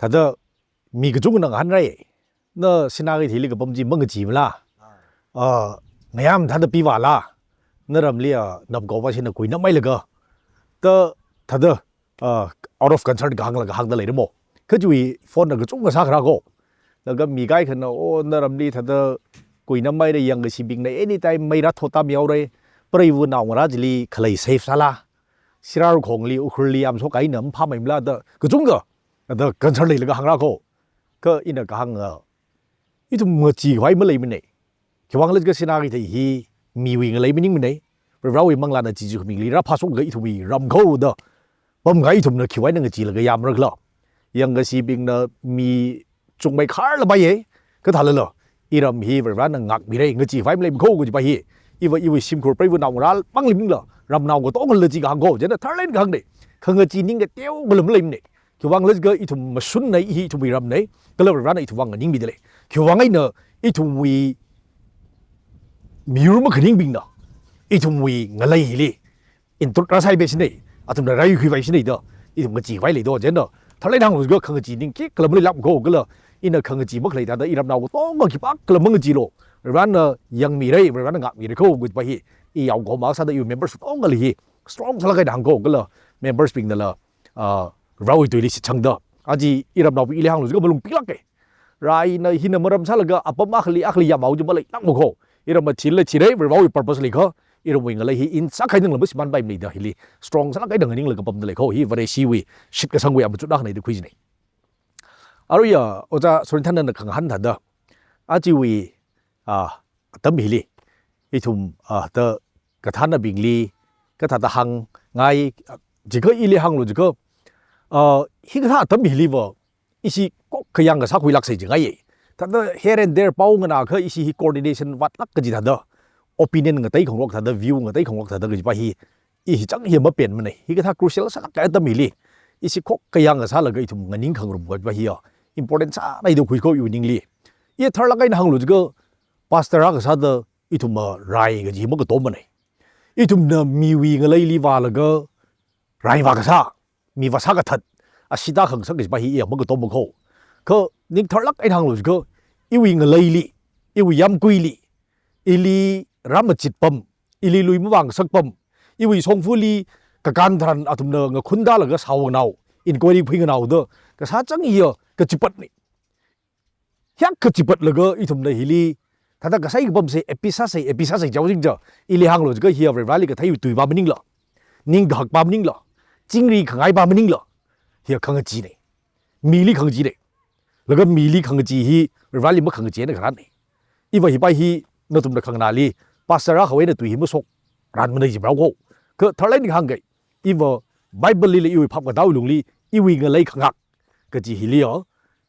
ถ้าเดมีกระจุกนังหันไรเนอสินากิทีลิกบอมจีมังกจีมล่ะงยามถ้าเดปีวาล่ะเนรำเลียนับกว่าชินกุยนับไม่เลยก็แต่ถ้าเดout of concern ก็หังละก็หังเดเลยมั้งคือจุยโฟนกระจุกก็สักระก็แล้วก็มีไกด์ขนาดโอ้เนรำลีถ้าเดกุยนับไม่ได้ยังก็สิบิงใน anytime ไม่รัดโทตามยาวเลยปริวุนเอาราจลีคลายเซฟซะละสิรารุของลีอุคลีอัมโซไกน์น้ำพาไม่มาเดกระจุกก็เดกันเฉลี่ยเลยก็หังระก็อินก็หังอีทุ่มมือจีไว้เมื่อไรมันเนี่ยแค่วังเล็กก็สินากิทีมีวิ่งอะไรไม่นิ่งมันเนี่ยเราอีมังลานะจีจูมีลีรับพาสุกก็อีทุ่มรำเขาเด้อผมก็อีทุ่มเนี่ยคิดไว้นั่งจีเลยก็ยามรักละยังก็สิบิงเนี่ยมีจงไม่ขาดละไปก็ทันเลยเหรออีรำฮีแบบว่านั่งงักมีอะไรเงจีไฟไม่เลยมันเขาก็จะไปอีว่าซิมโครไปวันเอาราปังลิมเหรอรำเอาก็ต้องเลยจีก็หังเขาจะเนี่ยทันเลยก็หังเนี่ยข้างจีนิ่งก็เตี้ยวมันเลยมันเลยเนี่ยแค่วังเล็กก็อีทุ่มมาสุนเนี่ยอีทุ่มรำเนี่ยก็เลยแบบว่าอีทุ่มวังก็นิ่งมีเลยแค่วังไอ้เนี่ยอีทุ่มมีรู้มั้งขนิ่งบิงเนาะอีทุ่มงอะไรฮิลีอินทุกราใช้เบสเนี่ยอาทุ่มอะไรอยู่คุยไปสิเนี่ยเด้ออีทุ่มก็จีไว้เลยเด้อเจนเนาะถ้าเล่นทางก็ข้างจีนิ่งก็เลยไม่รับเขาก็เลยอินเนอข้างจีไม่เคยแต่อีรำเราก็ต้องมาคิดปักก็เลยมึงจีโลร้านเนี่ยยังมีอะไรร้านงับมีอะไรเขาก็ไปอีเอาเขามาสัตว์อยู่ members ต้องกันเลย strong สลักไอ้ทางเขาก็เลย members บิงนั่นแหละเราอีตัวนี้สิช่างเด้ออาจีอีรำเราอีเลี้ยงเราก็มาลงปีละกันรายในหินมรำซาลก็อัปมะอัคลียามาอุจมาเลยนักมุขอีเรามาชิลเลยชิลเลยเราอี purpose เลยก็อีเราวิ่งอะไรฮีอินสักใครนึงเราไม่สิมันไปไม่ได้ฮิลี strong สักใครนึงนึงเลยก็ปั๊มเลยเขาฮีวันนี้ชีวิตชิดก็สังเวยอาบุจุดนักในดูคุยนี่อารุยอ่ะโอจ้าส่วนท่านนั้นขังหันทัดเด้ออาจีวีตั้มฮิลีอีทุ่มเตอกระทานน่ะบิงลีกระทานตะหังไงจีก็อีลีหังรู้จีก็ฮีกระทานตั้มฮิลีวะอีสิก็ขยังกับสักวิลักษณ์จีไงถ้าเด here and there เป้าเงินก็อีสิ coordination วัดลักก็จีทัดเด้อ opinion กับไต้ของเราทัดเด้อ view กับไต้ของเราทัดเด้อก็จีไปอีจังเหี้ยมาเปลี่ยนมันเลยฮีกระทาน crucial สักก็ตั้มฮิลีอีสิก็ขยังกับสักแล้วก็อีทุ่มเงินยิ่งขังรุมก็จีไปimportant สักในดูคุยเขาอยู่นิ่งลีอีทาร์ลักไอ้หังรู้จีก็ pastor ก็สักเด้ออีทุ่มไรก็จีมันก็โตมันเลยอีทุ่มเนี่ยมีวิ่งอะไรลีวาแล้วก็ไรวาก็สักมีวาสักก็ทัดอาศิตาขังสักก็จีไปมันก็โตมันเขาก็นิ่งทาร์ลักไอ้ทางรู้ก็อีวิ่งอะไรลีอีวิ่งยำกุยลีอีลีรำมจิตปั๊มอีลีลุยมวางสักปั๊มอีวิ่งส่งฟูลีกับการทันอาทุ่มเนี่ยกับคุณด้าแล้วก็สาวเนาอินกวยดีพิงเนาเด้อก็สักจังก็จิปัดนี่ยักก็จิปัดแล้วก็อีทุ่มเนี่ยฮิลีถ้าก็ใส่ปั๊มเสียเอพิซซ่าเจ้าจริงจ้ะอีลีหังรู้ก็เฮียเวลาลีก็ไทยอยู่ตุยบ้ามันนิ่งละนิ่งดักบ้ามันนิ่งละจิงรีขังไอ้บ้ามันนิ่งละเฮียขังจีเนี่ยมีลีขังจีเนี่ยแล้วก็มีลีขังจีฮีเวลาลีไม่ขังจีเนี่ยขนาดนี้อีว่าฮีไปฮีนั่นทุ่มเนี่ยขังนาลีภาษาเราเขาเนี่ยตุยฮีไม่สกร้านมันเลยจีบเราก็ถ้าเล่นขังไงอีว่าไบเบิลลีเลยอีพับกับดาวลุงลีอีวิ่งอะไรขังก็จีฮิลีอ๋อ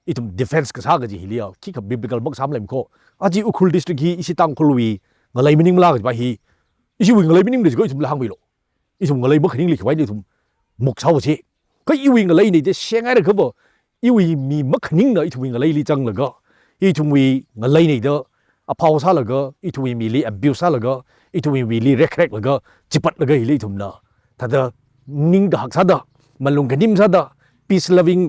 อีทุ่ม defense ก็สักก็จีฮิลีอ๋อคิดกับ biblical มักซ้ำเลยมั้งก็อาจีอุคุลดิสตริกฮีอีสิตังคุลวีอะไรไม่นิ่งมาก็จีไปฮีอีสิวิ่งอะไรไม่นิ่งเลยก็อีทุ่มละหังไปหรออีทุ่มอะไรไม่ขนิ่งเลยเขาไว้อีทุ่มมุกเช่าสิก็อีวิ่งอะไรนี่จะเสียงอะไรเขาบอกอีวิ่งมีไม่ขนิ่งเลยอีทุ่มวิ่งอะไรลีจังเลยก็อีทุ่มวิ่งอะไรนี่เด้ออพาวซาเลยก็อีทุ่มวิ่งมีลี abuse ซาเลยก็อีทุ่มวิ่งมีลี recreate เลยก็จิปัดเลยก็อีลีทุ่มเนาะถ้าเด้อนิ่งดักซะเด้อมันลงกันนิ่มซะเด้อ peace loving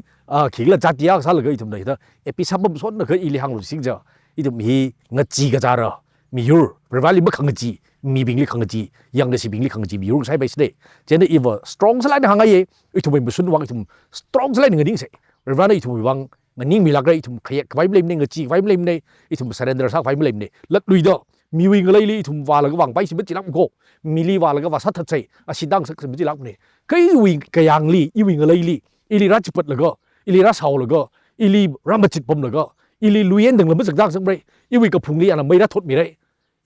ขิงละจัดยากซะเลยก็อีทุ่มเลยเด้อเอพิซับบ่สนเลยก็อีลีหังรู้สิงจ้ะอีทุ่มมีเงจีก็จ้าเหรอมียูเวลาลีไม่ขังจีมีบิงลีขังจียังได้สิบิงลีขังจีมียูใช้ไปสิเด้เจนอีว่า strong สไลด์หังไงอีทุ่มเป็นสุนวังอีทุ่ม strong สไลด์เงินดิ้งเสเวลาอีทุ่มวังเงินนิ่งมีหลักเลยอีทุ่มขยักไว้ไม่เล่มเนี่ยเงจีไว้ไม่เล่มเนี่ยอีทุ่ม surrender ซักไว้ไม่เล่มเนี่ยลัดลุยเด้อมีวิ่งอะไรลีอีทุ่มว่าแล้วก็วังไปสิไม่จีรักมันโกมีลีว่าแล้วก็ว่าสัตว์ทัดใจอาศิดังสักสิไม่จีรักเนี่ยก็อีวิ่งกระยังลีอีวิ่งอะไรลีอีลีรัชปัดแล้วก็อีลีรัชเฮาแล้วก็อีลีรำมจิตปมแล้วก็อีลีลุยเอ็นดึงแล้วไม่สักดังสักเลยอีวิ่งกับพุงลีอันนั้นไม่รัดทดมีไร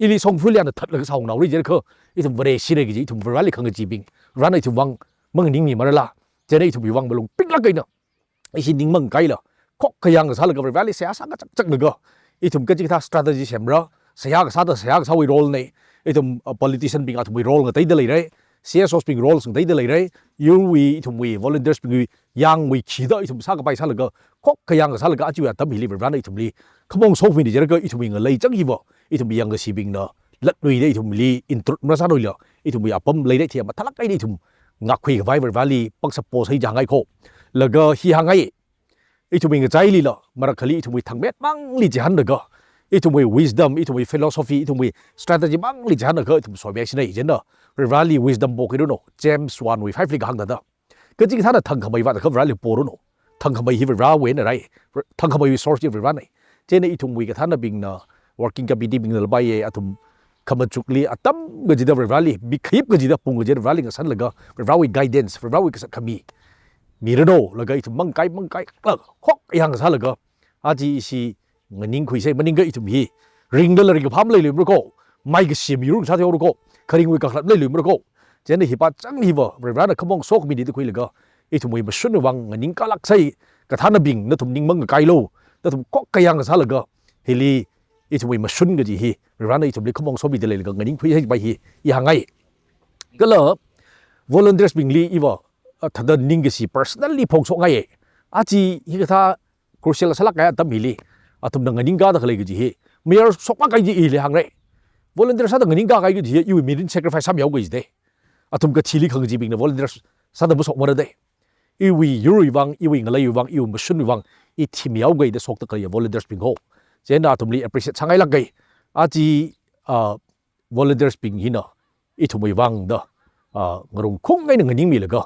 อีลีส่งฟุ้งลีอันนั้นทัดแล้วก็สาวหนาวลีเจ้าก็อีทุ่มวันเดชิเรกิจิอีทุ่มวันลีขังจีบิงร้านไอทุ่มวังมึงนิ่งมีมาแล้วล่ะเจ้าไอทุ่มวังมาลงปิ๊กลักไงเนาะไอชินิ่งมึงไกลล่ะก็ขยังกับซาเลยก็วันลีเสียสักก็จักเลยก็อีทุ่มก็จิกท่า strategy เสมอเสียกับซาเสียวิโรลเนี่ยไอทุ่ม politician บิงอาทุ่มวิโรลกับไตเดเลยCSO บิงโรลซึ่งไตเดเลยยูวีทุ่มวี volunteers บิงยังวีขีดอีทุ่มสักก็ไปซาเลยก็ขยังกับซาเลยก็อาจจะตั้มฮิลีร้านไอทุ่มลีขโมงโซฟินเจ้าก็อีทุ่มวิ่งเลยจังฮีบ่อีทุ่มยังกับซีบิงเนาะลัดลุยได้อีทุ่มลีอินทรุมาซาด้วยเหรออีทุ่มอัปมเลยได้เทียมมาทะลักได้อีทุ่มงักคุยกับไว้ร้านลีปักสปอร์ตให้ยังไงโคแล้วก็ฮีหังไง itu mi ngajai li lo marakali itu mi thangmet mang li jahan daga itu mi wisdom itu mi philosophy itu mi strategy mang li jahan daga itu so bek sinai jena rally wisdom bo kido no James 1 wi 5 li gang da ka ji thana thang khamai wa da ka rally poro no thang khamai hi ra we na rai thang khamai wi source hi ra nai jena itu mi ka thana bing na working committee bing la bai atum kamachukli atam gajida rally bi khip gajida pung gajida rally nga san laga rally guidance rally ka khami mirano laga itu mangkai khok yang sa laga aji si nganing khui sei maning ga itu mi ring da ring pham lai lim ko mai ga sim yurung sa theo ko kharing wi ka khlap lai lim ko jen hi pa chang hi wa rana khamong sok mi di khui laga itu moi masun wang nganing kalak sai ka thana bing na thum ning mang kai lo ta thum kok ka yang sa laga hili itu moi masun ga ji hi rana itu li khamong so bi de lai laga nganing khui sei bai hi ya ngai ka la volunteers bing li iwa thada ning si personally phong so ngai aji hi ka tha crucial salak ka tam hili atum na nganing ga da khlai gi hi mayor sokpa kai ji i le hang re volunteer sa da nganing ga kai gi hi you mean sacrifice sam yaw gi de atum ka chili khang ji bing na volunteer sa da bu sok mo de i wi yuri wang i wi ngalai wang i mu sun wang i thim yaw gi de sok ta kai volunteers bing ho jen atum li appreciate sangai lak gai aji volunteers bing hi na i thumai wang da ngarung khung ngai na nganing mi la ga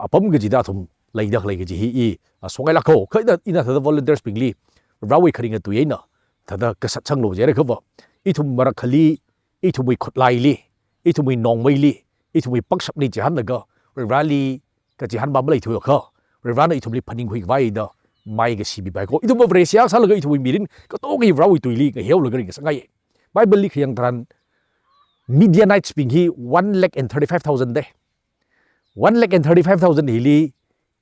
apam gi ji da thum lai dak lai gi hi i songai lak ho khai da ina da volunteers bing li rawi kharing tu ye na thada ka sat chang lo je re khawa I thum marak khali I thum wi khot lai li I thum wi nong mai li I thum wi pak sap ni jahan na ga rally ka jahan ba mai thu kha rana I thum li phaning hui vai da mai ga sibi bai ko I thum vre sia sa la ga I thum wi mirin ka to gi rawi tu li ga heu la ga ring sa ngai bible li khiyang tran Midianites ping hi 1,35,000 de 1,35,000 hili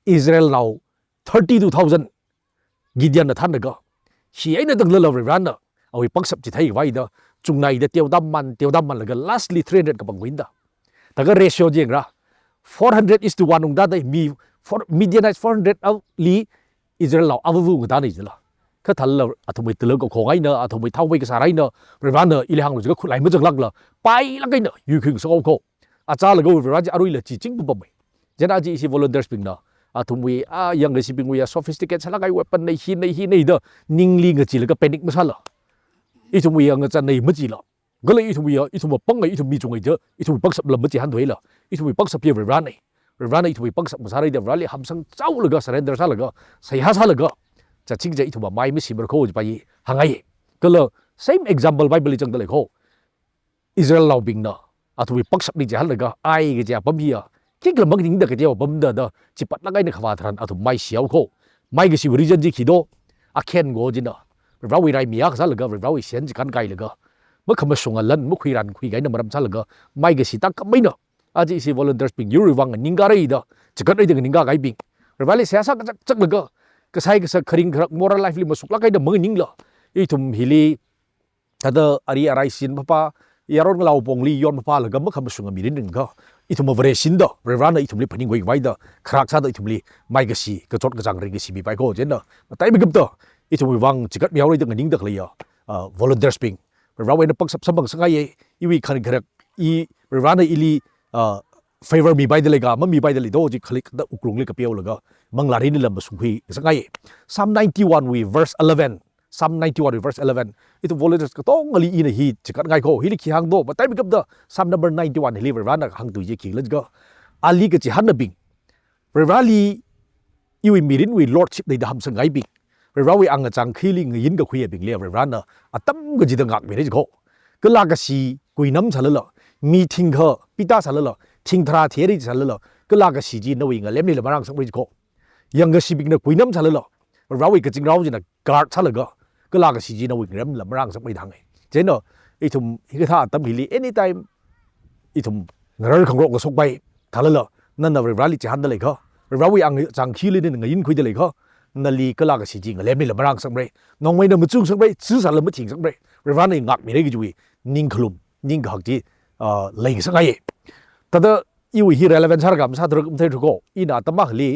Israel now 32,000 Gideon na than ga hi aina dang la rana awi pangsap chi thai vai da chungnai da teodam man la ga lastly 300 ka bangwin da taga ratio jeng ra 400:1 ung da dai mi for Midianites 400 of li Israel law avu ga da nei la ka thal la athumai tel ko khongai na athumai thawai ka sarai na rana ilhang lu ga khulai ma jang lak la pai la kai na yu khing so ko acha la go raja arui la chi ching bu bam jena ji si volunteers ping na athumwi yang receiving we sophisticated sala kai weapon nei hi da ningli nga chi la ka panic masala I thum wi ang chan nei ma chi la gale I thum pang I thum mi chung ai je I thum pak sap lam chi han doi la I thum pak sap ye ran I thum pak sap masari de rally ham sang chau la ga surrender sa la ga sai ha sa la ga cha ching je I thum mai mi si ber ko ba yi hangai gale same example bible chang da le ko Israel law bing na athum pak sap ni je han la ga ai ge ja pam hi ki glam bang ding da ke je bam da chi pat la gai ne khwa thran athum mai siaw ko mai ge si region ji khido a khen go ji na rawi rai miak sa laga rawi sian ji kan kai laga ma khama sunga lan mu khuiran khui gai na maram sa laga mai ge si tak mai na aji si volunteers ping yuri wang ninga rai da chikat rai de ninga gai bing rawali sia sa chak laga ka sai ka sa kharing khrak moral life li masuk la kai da mang ning la I thum hili ada ari arai sin papa yaron lau pong li yon papa laga ma khama sunga mirin ning ga I thum vre sin da rana I thum li phaning goi vai da khrak sa da I thum li mai ge si ka chot ka jang ri ge si bi pai ko jen na tai bi gap da I thum wang chikat miaw rai da ning da khlia volunteers ping rawi na pak sap sabang sangai I wi khan gharak I rana ili favor mi bai da lega ma mi bai da li do ji khalik da ukrung li ka piaw laga manglari ni lam sunghui sangai Psalm 91 we verse 11 Psalm 91 we verse 11 itu volunteers ka tong ali ina hi chikat ngai ko hili ki hang do ba tai bi gap da Psalm number 91 hili rana hang tu je ki let's go ali ka chi han na bing rali I wi mirin we lordship dei da ham sangai bing rawi ang chang khili ngin ga khuya bing le rana atam ga ji da ngak me re ko ka la ga si kuinam chalala mi thing kha pita chalala thing thra theri chalala ka la ga si ji no wi nga lem ni la marang sang ri ko yang ga si bing na kuinam chalala rawi ka jing raw ji na guard chalaga ka la ga si ji no wi rem la marang sang ri dang je no I thum hi tha tam hili anytime I thum ngarar khang ro ga sok bai thalala nan na rali chi han da le kha rawi ang chang khili ni ngin khui da le kha nali kala ga si ji nga lem ni la marang sang bre nong mai na mu chung sang bre chu sa la mu thing sang bre rana I ngak mi re gi jui ning khlum ning ga ji lai sang ai tada I wi hi relevant sar gam sa dr um thai ko ina tama hli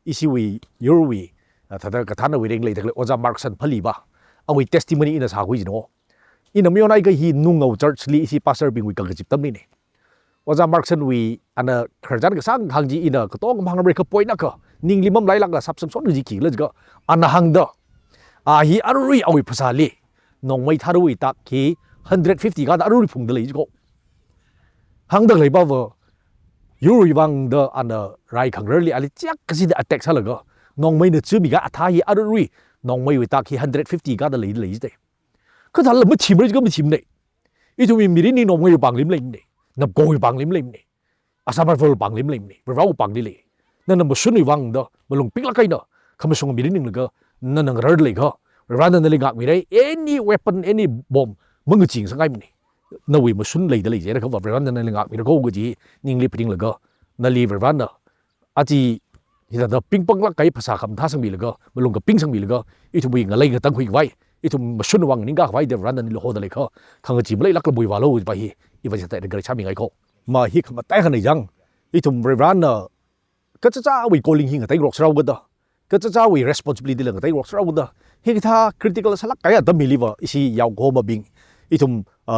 I si wi yor wi tada ka thana wi reng lai dak oja markson phali ba awi testimony ina sa hui ji no ina mi onai ga hi nungau church li si pastor bing wi ka jip tam ni ne oja markson wi ana kharjan ga sang hang ji ina ka tong mang bre ka point na ka นิ่งลิมัมไล่ลักละซับซ้อนจีขี่เลยก็อันหังเดอฮีอารุยเอาไว้ภาษาลีน้องไม่ทารุยตักฮี150ก็อารุยพุ่งเดเลยก็หังเดเลยบ่าวยูรุยวังเดออันไรขังเรื่องลีอะไรจักก็สิเดอแตกซะเลยก็น้องไม่เนื้อชื่อมีก็อัฐาฮีอารุยน้องไม่ไว้ตักฮี150ก็เดเลยเลยเดก็ถ้าเราไม่ชิมเลยก็ไม่ชิมเลยอีทุกมีนี่น้องไม่อยู่บางลิมเลยนี่นับโกอยู่บางลิมเลยนี่อาสาบัตรฟอลบางลิมเลยนี่เราบางลิเลยนั่นน่ะมันสุนัยวังเดอมันลงปิ๊กละกันเนาะคำส่งมีนี่หนึ่งเลยก็นั่นนั่งรถเลยก็ร้านนั้นเลยงักมีได้ any weapon any bomb มึงก็จริงสังไงมันนี่นั่นวิมันสุนเลยเดเลยเจ้าเขาบอกร้านนั้นเลยงักมีได้ก็กูจีนิ่งรีบดิ้งเลยก็นั่นรีบร้านน่ะอาจีที่นั่นปิงปองละกันภาษาคำท่าสังมีเลยก็มันลงกับปิงสังมีเลยก็อีทุกวิ่งอะไรก็ตั้งคุยไว้อีทุกมันสุนวังนิ่งก็ไว้เดี๋ยวร้านนั้นเลยโหดเลยก็ข้างจีมันเลยลักระบุยว่าโลไปฮีอีวันจะแต่เด็กชามีไงเขามาฮีขมาแต่ขนาดยังอีทุกร้านน่ะก็จะจ้าวิโกลิงหิงแต่รอกเราก็ได้ก็จะจ้าวิ responsibility เรื่องแต่รอกเราก็ได้เฮ้ยถ้า critical สลักไก่ตั้มมีลิวอีซี่ยาวโกมาบิงอีทุม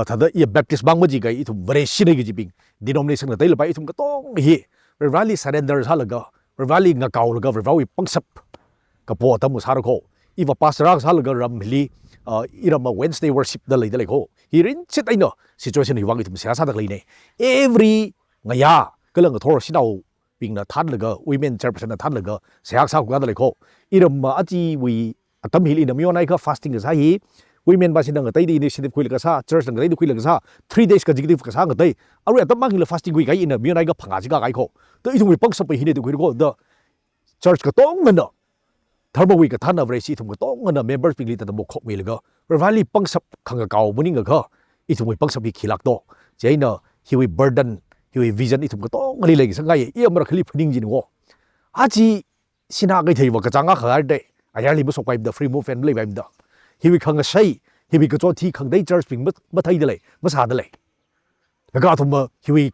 ถ้าเดี๋ยวBaptistบางมั่วจีกันอีทุม very ชินเลยจีบิง denomination ก็ได้เลยไปอีทุมก็ต้องเฮ้ย rally surrender ซะเลยก็ rally งาเก่าเลยก็ rally ปังสับก็พอตั้มมุสาระโคอีว่า pastor ซะเลยก็รำมิลีอีรำมา Wednesday worship ได้เลยโคฮีรินเสร็จไอ้เนาะ situation ที่วางอีทุมเสียซะได้เลยเนี่ย every งายาก็เรื่องทอร์สิเราปิงนะทันเลยก็ women chairperson ทันเลยก็เสียสาวกันเลยโคอีรำมาอาจีวีตั้มฮิลอินเดียมีวันไหนก็ fasting ก็ใช่ฮี women บางสิ่งต่างๆที่ initiative คุยเลยก็ซะ church ต่างๆที่คุยเลยก็ซะ3 days ก็ executive ก็ซะก็ได้เอาเรื่องตั้มบางฮิล fasting คุยกันอินเดียมีวันไหนก็พังอาจิกาไก่โคแต่อีทุกวีปังสเปย์ฮินเดียคุยเลยก็ the church ก็ต้องเงินเนาะทาร์บวีก็ทันเอาเรื่องสิทุกก็ต้องเงินเนาะ members ปิงลีแต่ต้องบอกมีเลยก็ rally ปังสขังเก่ามันนี่ก็อีทุกวีปังสปีขี้ลักโตเจ้าเนาะ he will burden he will vision อีทุกก็ต้องอะไรเลยสังเกตอีมันก็คลิปนิ่งจริงวะอาจีสินาก็ที่ว่าก็จังก็ขายได้อาจารย์ลิมุสกไปเดอะ free movement เลยแบบเดอฮีวิคังก็ใช่ฮีวิก็จอดที่คังได้ church ปิงมาไทยได้เลยมาสาได้เลยแล้วก็ทุ่มฮีวิ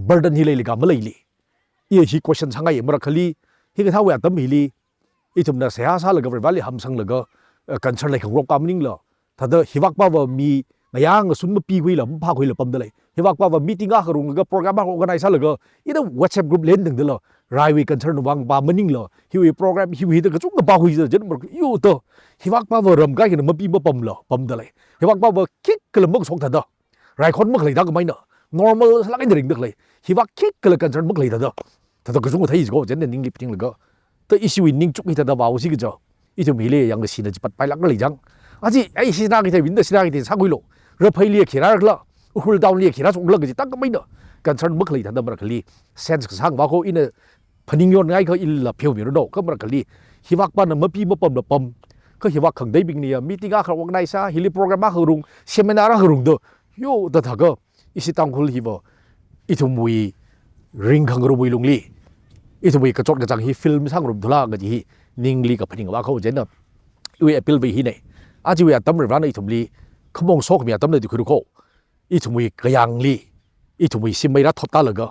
burden ฮีเลยก็มาเลยเลยอีฮี question สังเกตมันก็คลีฮีก็ท้าวตั้มฮีลีอีทุ่มน่ะเสียสาเลยก็วันนี้หำสังเลยก็กันฉันเลยของรบกำนิ่งเลยถ้าเดอฮีวักป่าวมีนายางสุนมาปีกุยละมันพากุยละปั๊มได้เลยฮีวักป่าวมีติ้งก็ขรุงเลยก็โปรแกรมมาorganizeเลยก็อีเดอ WhatsApp group เล่นถึงเดอเลยรายวีกันฉันวางบามันนิ่งเลยฮีวิโปรแกรมฮีวิเดอก็จุกกับบ้ากุยจะมันยูเตอฮีวักป่าวรำกันกันมาปีมาปั๊มเลยปั๊มได้เลยฮีวักป่าวคิกกันละมึงส่งทันเดอรายคนมึงเลยดักไม่เนาะ normal สลักอินเดียดึกเลยฮีวักคิกกันละกันฉันมึงเลยทันเดอถ้าตัวกระสุนก็ไทยก็จะเนี่ยนิ่งลิบจริงเลยก็แต่อีชีวิตนิ่งจุกให้ทันเดอบ้าสิก็จะอีจะมีเลยยังเลยสินะจะปัดไปลักเลยจังอาจีไอ้สินากิเทวินเดสินากิเทสักกุยโลเราไปเลี้ยขีราละอุลดาวเลี้ยขีราส่งลักจิตั้งก็ไม่เนาะกันฉันมึงเลยทันเดอมันก็เลยเซนส์ก็สร้างว่าเขาอินเนพนิงยนง่ายเขาอิลละเพียวมีรโดก็มันก็เลยฮิวักบ้านมาปีมาปั๊มละปั๊มก็ฮิวักขังได้บิงเนี่ยมีติ้งอาขรวงได้ซะฮิลิโปรแกรมมาขรุงเซมินาร์ขรุงเด้อโย่แต่ถ้าก็อิสิตังคุลฮิวอิทุมวีริงขังรุมวีลุงลีอิทุมวีกระจกกระจังฮิฟิล์มสร้างรุมทุลากันจีนิงลีกับพนิงว่าเขาเจนเนาะอีเอพิลวีฮีเนี่ยอาจจะว่าตั้มเรื่องนั้นอิทุมลีขมงโซกมีตั้มเลยดูคือเขาอีทุมวีกระยังลีอีทุมวีซิไม่รัดทอตาเลยก็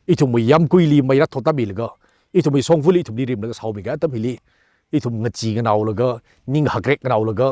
อีทุมวียำกุยลีไม่รัดทอตามีเลยก็อีทุมวีส่งฟุลีทุมลีริมเลยก็สาวมีกันตั้มฮีลีอีทุมงจีกันเอาเลยก็นิ่งหักเร็กกันเอาเลยก็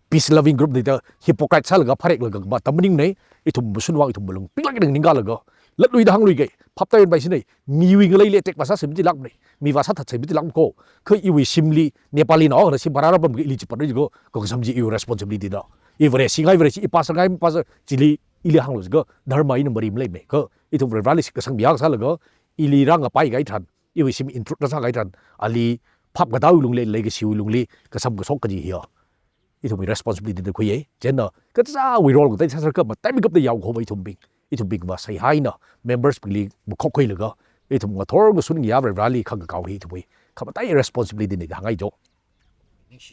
peace loving group นี่เด้อฮิปโปไครต์ซะเลยก็พาร์เร็กเลยก็มาตั้มนิ่งเนี่ยอีทุมสุนวางอีทุมบลุงปิ๊กลักหนึ่งนิ่งกันเลยก็ลัดลุยดังลุยไงพับเต้นไปสิเนี่ยมีวิ่งเลยเลี้ยเต็กภาษาสิบจิลักเนี่ยมีภาษาถัดสิบจิลักก็คืออีวิชิมลีเนปาลีนอ๋อสิบาราบมันก็อิลิจิปันเลยก็สมจีอีว responsibility เด้ออีเวรสิงห์อีเวรสิอีภาษาไงภาษาจิลีอีเลี้ยหังเลยก็ดาร์มาอินบริมเลยเนี่ยก็อีทุมเรื่องนี้ก็สังเบียกซะเลยก็อีลีรังกับไปไงทันอีวิชิมอินทรุดซะไงทันอาลีพับกระดาวลุงเลยก็ชิวลุงเลยก็สมก็สกกันจีเหี่ยอีทุมมี responsibility เด้อคุยเอ๋เจนเนาะก็จะวิโรลก็ได้ซะก็มาแต่ไม่ก็ได้ยาวเขาไปทุมบิงอีทุมบิงว่าใส่ให้เนาะ members บิงลีบุกเข้าคุยเลยก็อีทุมก็ทอร์ก็สุนยาเวรลีข้างกับเขาอีทุมวีเขาไม่ได้ responsibility เนี่ยทางไอ้โจ